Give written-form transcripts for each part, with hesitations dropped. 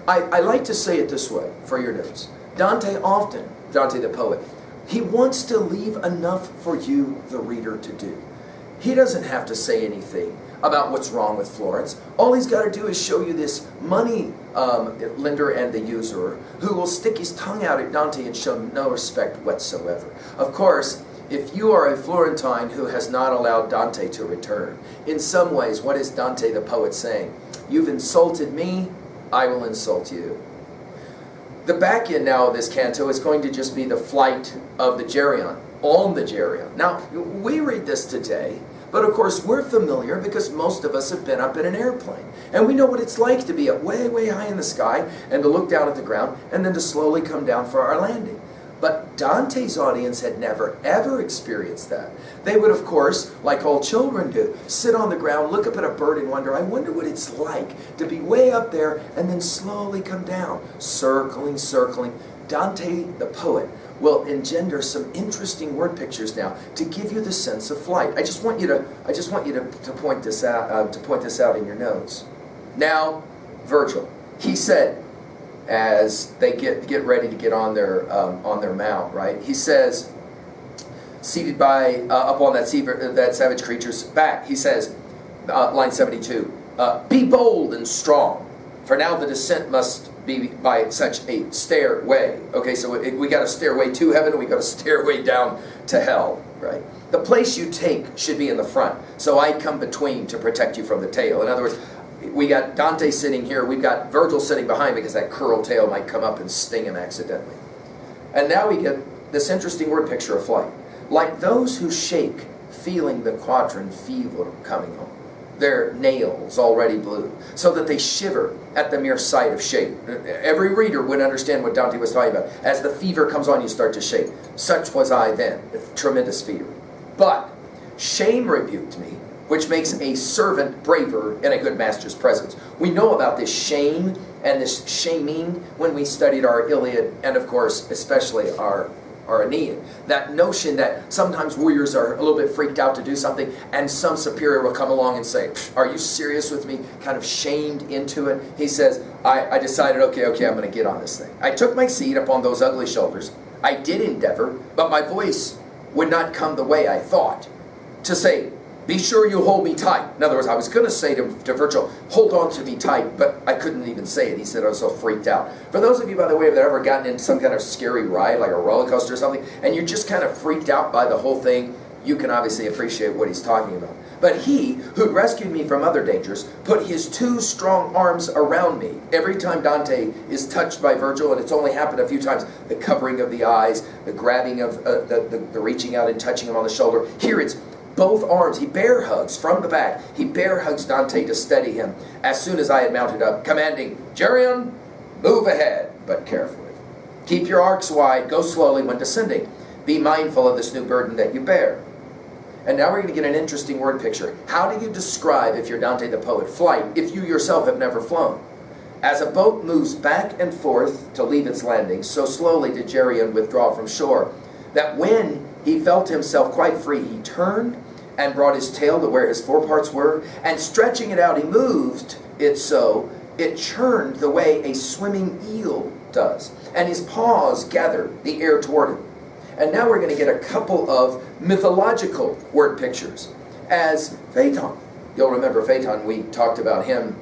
I like to say it this way for your notes. Dante the poet, he wants to leave enough for you, the reader, to do. He doesn't have to say anything about what's wrong with Florence. All he's got to do is show you this money lender and the usurer who will stick his tongue out at Dante and show no respect whatsoever. Of course, if you are a Florentine who has not allowed Dante to return, in some ways, what is Dante the poet saying? You've insulted me, I will insult you. The back end now of this canto is going to just be the flight of the Geryon, on the Geryon. Now, we read this today, but of course we're familiar because most of us have been up in an airplane. And we know what it's like to be up way, way high in the sky and to look down at the ground and then to slowly come down for our landing. But Dante's audience had never, ever experienced that. They would, of course, like all children do, sit on the ground, look up at a bird and wonder, I wonder what it's like to be way up there and then slowly come down, circling, circling. Dante, the poet, will engender some interesting word pictures now to give you the sense of flight. I just want you to point this out in your notes. Now, Virgil, he said, as they get ready to get on their mount, right? He says, seated up on that savage creature's back, he says, line 72, be bold and strong, for now the descent must be by such a stairway. Okay, so we got a stairway to heaven, and we got a stairway down to hell, right? The place you take should be in the front, so I come between to protect you from the tail. In other words, we got Dante sitting here, we've got Virgil sitting behind because that curled tail might come up and sting him accidentally. And now we get this interesting word picture of flight. Like those who shake, feeling the quadrant fever coming on, their nails already blue, so that they shiver at the mere sight of shake. Every reader would understand what Dante was talking about. As the fever comes on, you start to shake. Such was I then, with tremendous fear. But shame rebuked me, which makes a servant braver in a good master's presence. We know about this shame and this shaming when we studied our Iliad and, of course, especially our Aeneid. That notion that sometimes warriors are a little bit freaked out to do something and some superior will come along and say, are you serious with me? Kind of shamed into it. He says, I decided, okay, I'm going to get on this thing. I took my seat upon those ugly shoulders. I did endeavor, but my voice would not come the way I thought. To say, be sure you hold me tight. In other words, I was going to say to Virgil, hold on to me tight, but I couldn't even say it. He said I was so freaked out. For those of you, by the way, that have ever gotten into some kind of scary ride, like a roller coaster or something, and you're just kind of freaked out by the whole thing, you can obviously appreciate what he's talking about. But he, who rescued me from other dangers, put his two strong arms around me. Every time Dante is touched by Virgil, and it's only happened a few times, the covering of the eyes, the grabbing of, the reaching out and touching him on the shoulder. Here it's both arms. He bear hugs from the back. He bear hugs Dante to steady him. As soon as I had mounted up, commanding, Geryon, move ahead, but carefully. Keep your arcs wide. Go slowly when descending. Be mindful of this new burden that you bear. And now we're going to get an interesting word picture. How do you describe, if you're Dante the poet, flight if you yourself have never flown? As a boat moves back and forth to leave its landing, so slowly did Geryon withdraw from shore, that when he felt himself quite free, he turned and brought his tail to where his foreparts were, and stretching it out, he moved it so it churned the way a swimming eel does, and his paws gathered the air toward him. And now we're going to get a couple of mythological word pictures. As Phaeton, you'll remember Phaeton, we talked about him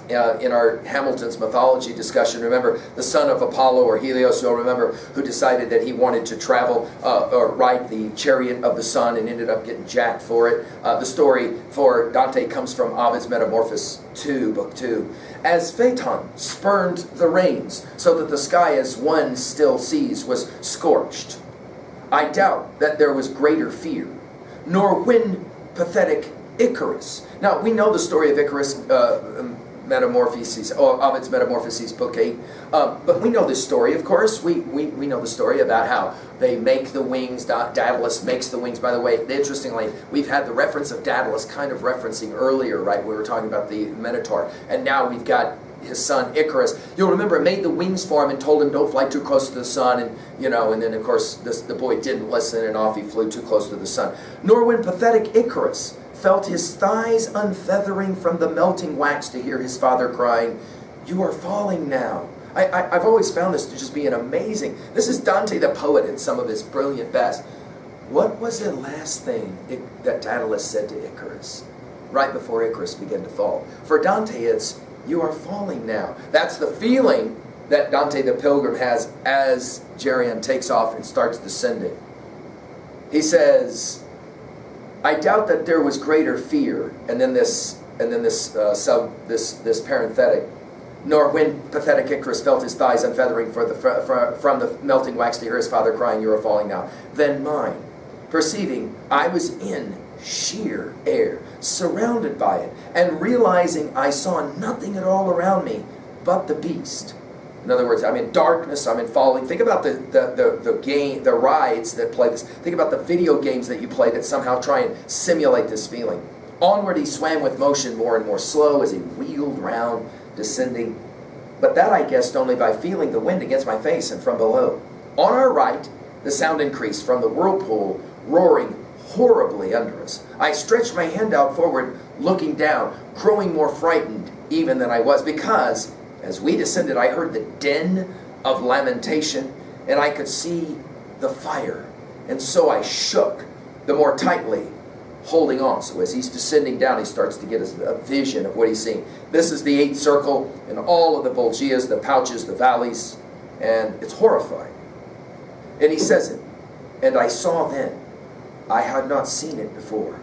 in our Hamilton's mythology discussion. Remember the son of Apollo or Helios, you'll remember, who decided that he wanted to travel or ride the chariot of the sun and ended up getting jacked for it. The story for Dante comes from Ovid's Metamorphoses 2, book 2. As Phaeton spurned the reins so that the sky as one still sees was scorched, I doubt that there was greater fear, nor when pathetic Icarus. Now, we know the story of Icarus, Metamorphoses, Ovid's Metamorphoses, book 8. But we know this story, of course. We know the story about how they make the wings. Daedalus makes the wings. By the way, interestingly, we've had the reference of Daedalus kind of referencing earlier, right? We were talking about the Minotaur. And now we've got his son Icarus. You'll remember, made the wings for him and told him don't fly too close to the sun, and and then of course the boy didn't listen and off he flew too close to the sun. Nor when pathetic Icarus felt his thighs unfeathering from the melting wax to hear his father crying, You are falling now. I've always found this to just be an amazing. This is Dante the poet at some of his brilliant best. What was the last thing that Daedalus said to Icarus right before Icarus began to fall? For Dante, it's, you are falling now. That's the feeling that Dante the pilgrim has as Geryon takes off and starts descending. He says, I doubt that there was greater fear, and then this parenthetic, nor when pathetic Icarus felt his thighs unfeathering from the melting wax to hear his father crying, you are falling now, than mine, perceiving I was in sheer air, surrounded by it, and realizing I saw nothing at all around me but the beast. In other words, I'm in darkness, I'm in falling. Think about the rides that play this. Think about the video games that you play that somehow try and simulate this feeling. Onward he swam with motion more and more slow as he wheeled round, descending. But that I guessed only by feeling the wind against my face and from below. On our right, the sound increased from the whirlpool roaring horribly under us. I stretched my hand out forward, looking down, growing more frightened even than I was, because as we descended, I heard the din of lamentation, and I could see the fire. And so I shook the more tightly, holding on. So as he's descending down, he starts to get a vision of what he's seeing. This is the 8th circle, and all of the Volgias, the pouches, the valleys, and it's horrifying. And he says it, and I saw then, I had not seen it before,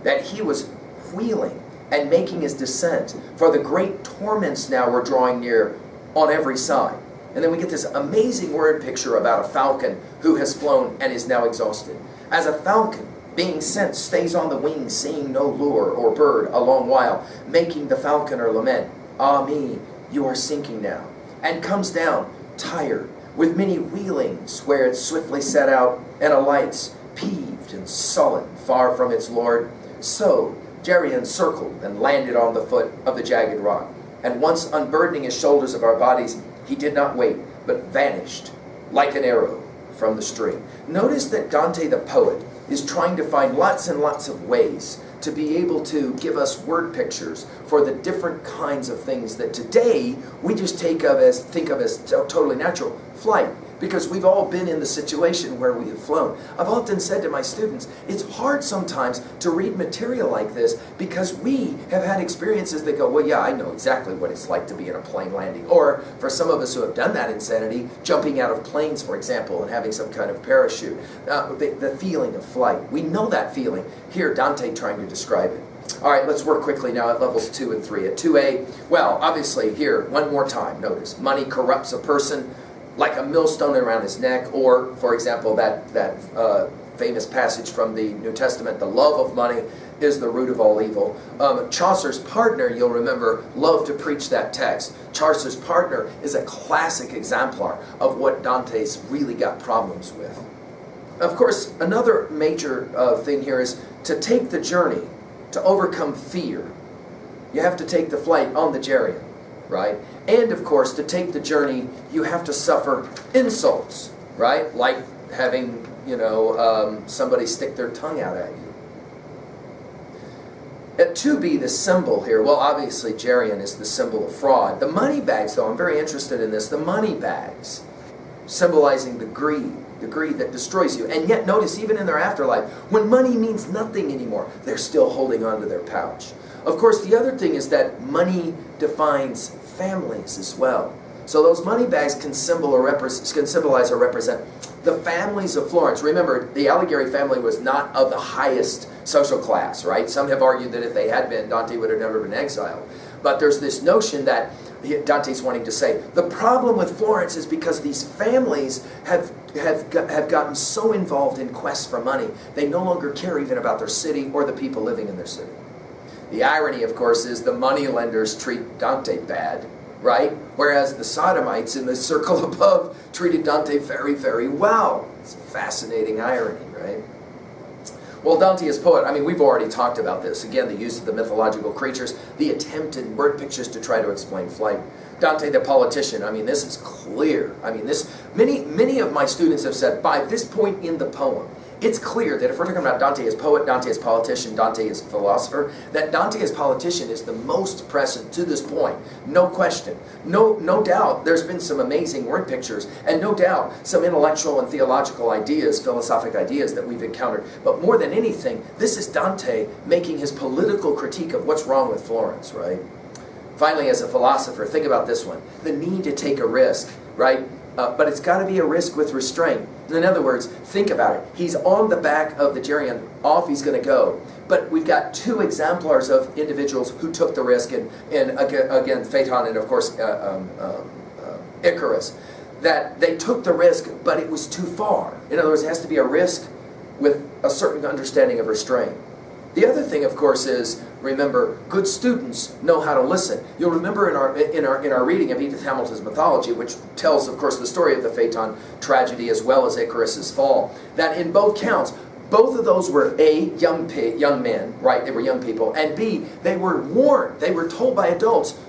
that he was wheeling and making his descent, for the great torments now were drawing near on every side. And then we get this amazing word picture about a falcon who has flown and is now exhausted. As a falcon being sent stays on the wing, seeing no lure or bird a long while, making the falconer lament, ah me, you are sinking now, and comes down tired, with many wheelings where it swiftly set out, and alights, peeved and sullen, far from its lord. So Geryon circled and landed on the foot of the jagged rock, and once unburdening his shoulders of our bodies, he did not wait, but vanished like an arrow from the stream. Notice that Dante the poet is trying to find lots and lots of ways to be able to give us word pictures for the different kinds of things that today we just think of as totally natural. Flight, because we've all been in the situation where we have flown. I've often said to my students, it's hard sometimes to read material like this because we have had experiences that go, well, yeah, I know exactly what it's like to be in a plane landing. Or for some of us who have done that insanity, jumping out of planes, for example, and having some kind of parachute. The feeling of flight. We know that feeling. Here, Dante trying to describe it. All right, let's work quickly now at levels 2 and 3. At 2A, well, obviously here, one more time, notice, money corrupts a person like a millstone around his neck, or, for example, that famous passage from the New Testament, the love of money is the root of all evil. Chaucer's partner, you'll remember, loved to preach that text. Chaucer's partner is a classic exemplar of what Dante's really got problems with. Of course, another major thing here is to take the journey, to overcome fear. You have to take the flight on the Geryon, right? And of course, to take the journey, you have to suffer insults, right? Like having, somebody stick their tongue out at you. At 2B, the symbol here, well, obviously Geryon is the symbol of fraud. The money bags, though, I'm very interested in this. The money bags, symbolizing the greed that destroys you. And yet, notice, even in their afterlife, when money means nothing anymore, they're still holding on to their pouch. Of course, the other thing is that money defines families as well. So those money bags can symbolize or represent the families of Florence. Remember, the Alighieri family was not of the highest social class, right? Some have argued that if they had been, Dante would have never been exiled. But there's this notion that Dante's wanting to say, the problem with Florence is because these families have gotten so involved in quests for money, they no longer care even about their city or the people living in their city. The irony, of course, is the moneylenders treat Dante bad, right? Whereas the sodomites in the circle above treated Dante very, very well. It's a fascinating irony, right? Well, Dante as poet, we've already talked about this. Again, the use of the mythological creatures, the attempt in word pictures to try to explain flight. Dante the politician, this is clear. Many of my students have said, by this point in the poem, It's clear that if we're talking about Dante as poet, Dante as politician, Dante as philosopher, that Dante as politician is the most present to this point. No question. No doubt there's been some amazing word pictures, and no doubt some intellectual and theological ideas, philosophic ideas that we've encountered. But more than anything, this is Dante making his political critique of what's wrong with Florence, right? Finally, as a philosopher, think about this one. The need to take a risk, right? But it's got to be a risk with restraint. In other words, think about it. He's on the back of the chariot, off he's going to go. But we've got two exemplars of individuals who took the risk, and again, Phaeton and, of course, Icarus, that they took the risk, but it was too far. In other words, it has to be a risk with a certain understanding of restraint. The other thing, of course, is, remember, good students know how to listen. You'll remember in our reading of Edith Hamilton's mythology, which tells, of course, the story of the Phaeton tragedy as well as Icarus's fall, that in both counts, both of those were A, young men, right? They were young people, and B, they were warned. They were told by adults,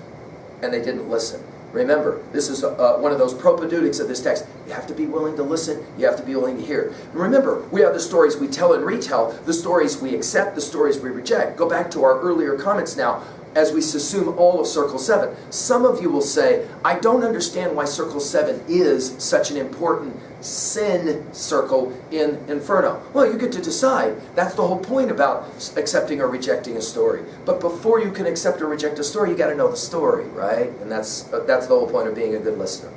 and they didn't listen. Remember, this is one of those propaedeutics of this text. You have to be willing to listen. You have to be willing to hear. And remember, we have the stories we tell and retell, the stories we accept, the stories we reject. Go back to our earlier comments now as we assume all of Circle 7. Some of you will say, I don't understand why Circle 7 is such an important sin circle in Inferno. Well, you get to decide. That's the whole point about accepting or rejecting a story. But before you can accept or reject a story, you got to know the story, right? And that's the whole point of being a good listener.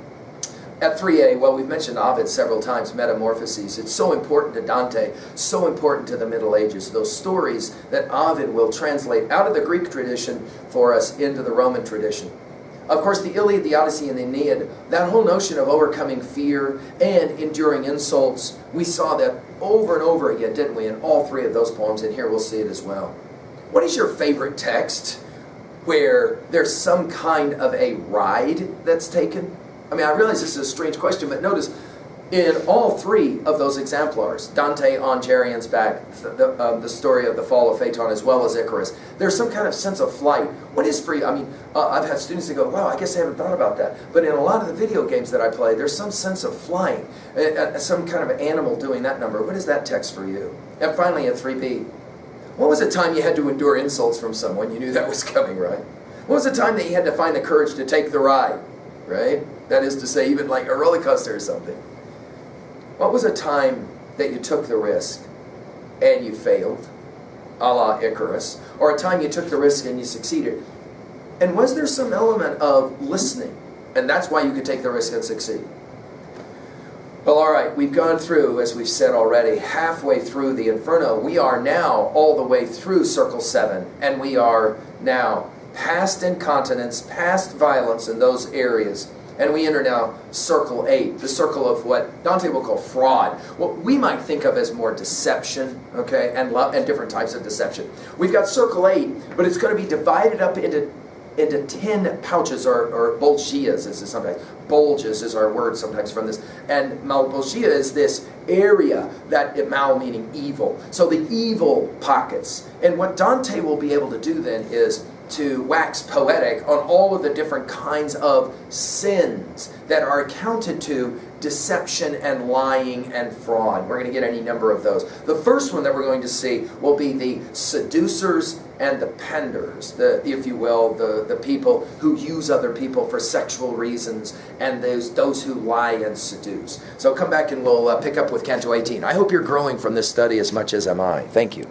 At 3a, well, we've mentioned Ovid several times, Metamorphoses. It's so important to Dante, so important to the Middle Ages. Those stories that Ovid will translate out of the Greek tradition for us into the Roman tradition. Of course, the Iliad, the Odyssey, and the Aeneid, that whole notion of overcoming fear and enduring insults, we saw that over and over again, didn't we, in all three of those poems, and here we'll see it as well. What is your favorite text where there's some kind of a ride that's taken? I mean, I realize this is a strange question, but notice, in all three of those exemplars, Dante on Gerion's back, the story of the fall of Phaeton as well as Icarus, there's some kind of sense of flight. What is free? I mean, I've had students that go, wow, I guess I haven't thought about that. But in a lot of the video games that I play, there's some sense of flying, some kind of animal doing that number. What is that text for you? And finally, at 3b, what was a time you had to endure insults from someone? You knew that was coming, right? What was a time that you had to find the courage to take the ride, right? That is to say, even like a roller coaster or something. What was a time that you took the risk and you failed, a la Icarus, or a time you took the risk and you succeeded? And was there some element of listening, and that's why you could take the risk and succeed? Well, all right, we've gone through, as we've said already, halfway through the Inferno. We are now all the way through Circle 7, and we are now past incontinence, past violence in those areas. And we enter now Circle 8, the circle of what Dante will call fraud. What we might think of as more deception, okay, and love, and different types of deception. We've got Circle 8, but it's going to be divided up into 10 pouches, or bulgias, as is sometimes. Bulges is our word sometimes from this. And malbolgia is this area, that mal meaning evil. So the evil pockets. And what Dante will be able to do then is to wax poetic on all of the different kinds of sins that are accounted to deception and lying and fraud. We're going to get any number of those. The first one that we're going to see will be the seducers and the penders, if you will, the people who use other people for sexual reasons, and those who lie and seduce. So come back and we'll pick up with Canto 18. I hope you're growing from this study as much as am I. Thank you.